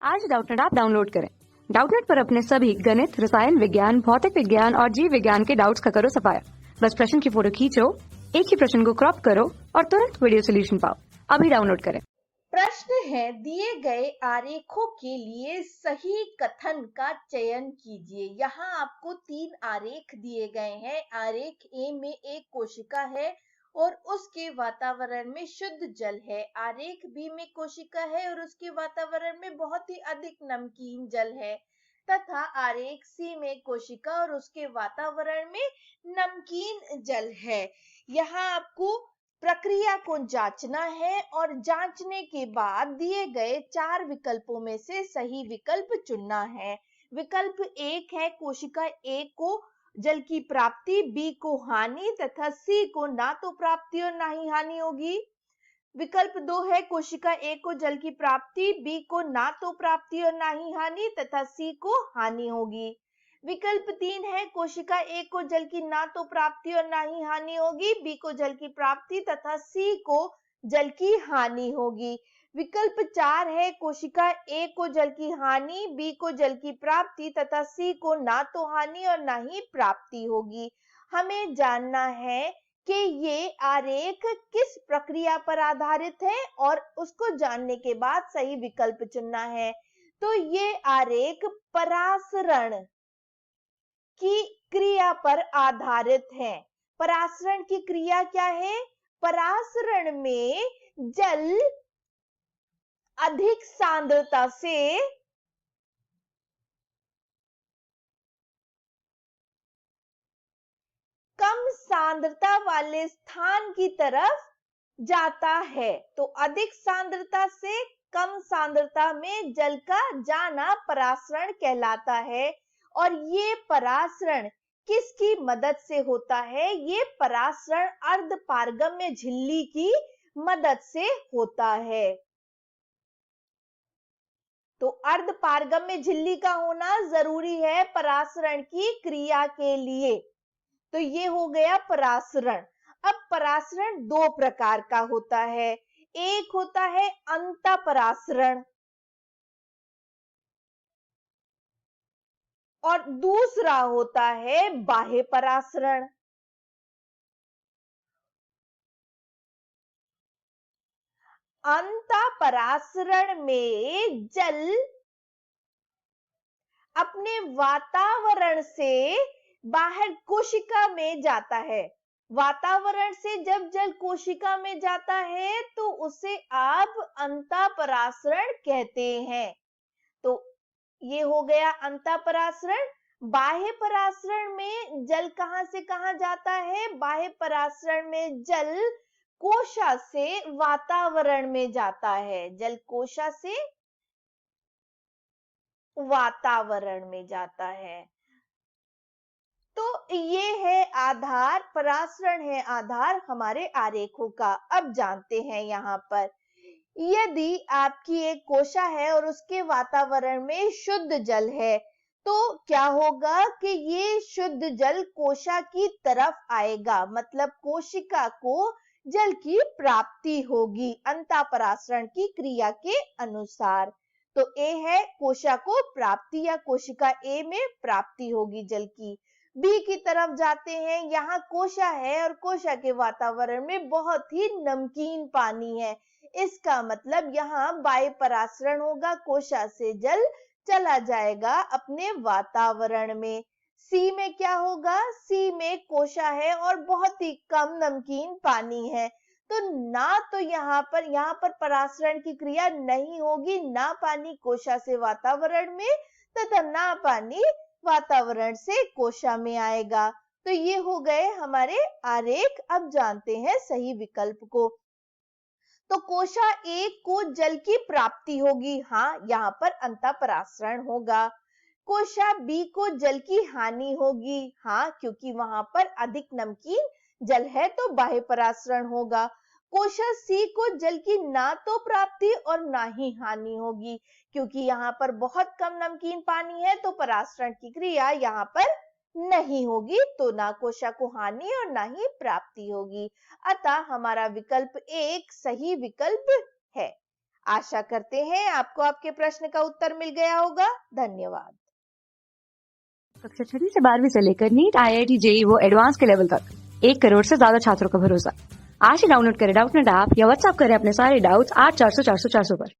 आज Doubtnut app download करें। Doubtnut पर अपने सभी गणित, रसायन विज्ञान, भौतिक विज्ञान और जीव विज्ञान के डाउट्स का करो सफाया। बस प्रश्न की फोटो खींचो, एक ही प्रश्न को क्रॉप करो और तुरंत वीडियो सोल्यूशन पाओ। अभी डाउनलोड करें। प्रश्न है, दिए गए आरेखों के लिए सही कथन का चयन कीजिए। यहाँ आपको 3 आरेख दिए गए हैं। आरेख ए में एक कोशिका है और उसके वातावरण में शुद्ध जल है। आरेख बी में कोशिका है और उसके वातावरण में बहुत ही अधिक नमकीन जल है, तथा आरेख सी में कोशिका और उसके वातावरण में नमकीन जल है। यहाँ आपको प्रक्रिया को जांचना है और जांचने के बाद दिए गए 4 विकल्पों में से सही विकल्प चुनना है। विकल्प 1 है, कोशिका ए को जल की प्राप्ति, बी को हानि तथा सी को ना तो प्राप्ति और ना ही हानि होगी। विकल्प 2 है, कोशिका ए को जल की प्राप्ति, बी को ना तो प्राप्ति और ना ही हानि तथा सी को हानि होगी। विकल्प 3 है, कोशिका ए को जल की ना तो प्राप्ति और ना ही हानि होगी, बी को जल की प्राप्ति तथा सी को जल की हानि होगी। विकल्प 4 है, कोशिका ए को जल की हानि, बी को जल की प्राप्ति तथा सी को ना तो हानि और ना ही प्राप्ति होगी। हमें जानना है कि ये आरेख किस प्रक्रिया पर आधारित है और उसको जानने के बाद सही विकल्प चुनना है। तो ये आरेख परासरण की क्रिया पर आधारित है। परासरण की क्रिया क्या है? परासरण में जल अधिक सांद्रता से कम सांद्रता वाले स्थान की तरफ जाता है। तो अधिक सांद्रता से कम सांद्रता में जल का जाना परासरण कहलाता है। और ये परासरण किसकी मदद से होता है? ये परासरण अर्धपारगम्य झिल्ली की मदद से होता है। तो अर्धपारगम्य झिल्ली का होना जरूरी है परासरण की क्रिया के लिए। तो ये हो गया परासरण। अब परासरण 2 प्रकार का होता है। एक होता है अंतःपरासरण और दूसरा होता है बाह्य परासरण। अंतःपरासरण में जल अपने वातावरण से बाहर कोशिका में जाता है। वातावरण से जब जल कोशिका में जाता है तो उसे आप अंतःपरासरण कहते हैं। तो ये हो गया अंतःपरासरण। बाह्य परासरण में जल कहां से कहां जाता है? बाह्य परासरण में जल कोशा से वातावरण में जाता है। जल कोशा से वातावरण में जाता है। तो ये है आधार, परासरण है आधार हमारे आरेखों का। अब जानते हैं यहाँ पर, यदि आपकी एक कोशा है और उसके वातावरण में शुद्ध जल है तो क्या होगा कि ये शुद्ध जल कोशा की तरफ आएगा, मतलब कोशिका को जल की प्राप्ति होगी अंतःपरासरण की क्रिया के अनुसार। तो ए है, कोशा को प्राप्ति या कोशिका ए में प्राप्ति होगी जल की। बी की तरफ जाते हैं। यहाँ कोशा है और कोशा के वातावरण में बहुत ही नमकीन पानी है। इसका मतलब यहाँ बाह्य परासरण होगा, कोशा से जल चला जाएगा अपने वातावरण में। सी में क्या होगा? सी में कोशा है और बहुत ही कम नमकीन पानी है। तो ना तो यहाँ पर परासरण की क्रिया नहीं होगी, ना पानी कोशा से वातावरण में तथा ना पानी वातावरण से कोशा में आएगा। तो ये हो गए हमारे आरेख। अब जानते हैं सही विकल्प को। तो कोशा ए को जल की प्राप्ति होगी, हाँ यहाँ पर अंतःपरासरण होगा। कोशा बी को जल की हानि होगी, हाँ क्योंकि वहां पर अधिक नमकीन जल है तो बाह्य परासरण होगा। कोशा सी को जल की ना तो प्राप्ति और ना ही हानि होगी, क्योंकि यहाँ पर बहुत कम नमकीन पानी है तो परासरण की क्रिया यहाँ पर नहीं होगी, तो ना कोशा को हानि और ना ही प्राप्ति होगी। अतः हमारा विकल्प 1 सही विकल्प है। आशा करते हैं आपको आपके प्रश्न का उत्तर मिल गया होगा। धन्यवाद। कक्षा 6वीं से 12वीं से लेकर नीट, IIT, JEE वो एडवांस के लेवल तक 1 करोड़ से ज्यादा छात्रों का भरोसा। आज ही डाउनलोड करें डाउटनेट ऐप या व्हाट्सएप करें अपने सारे डाउट्स 8400 400 400 पर।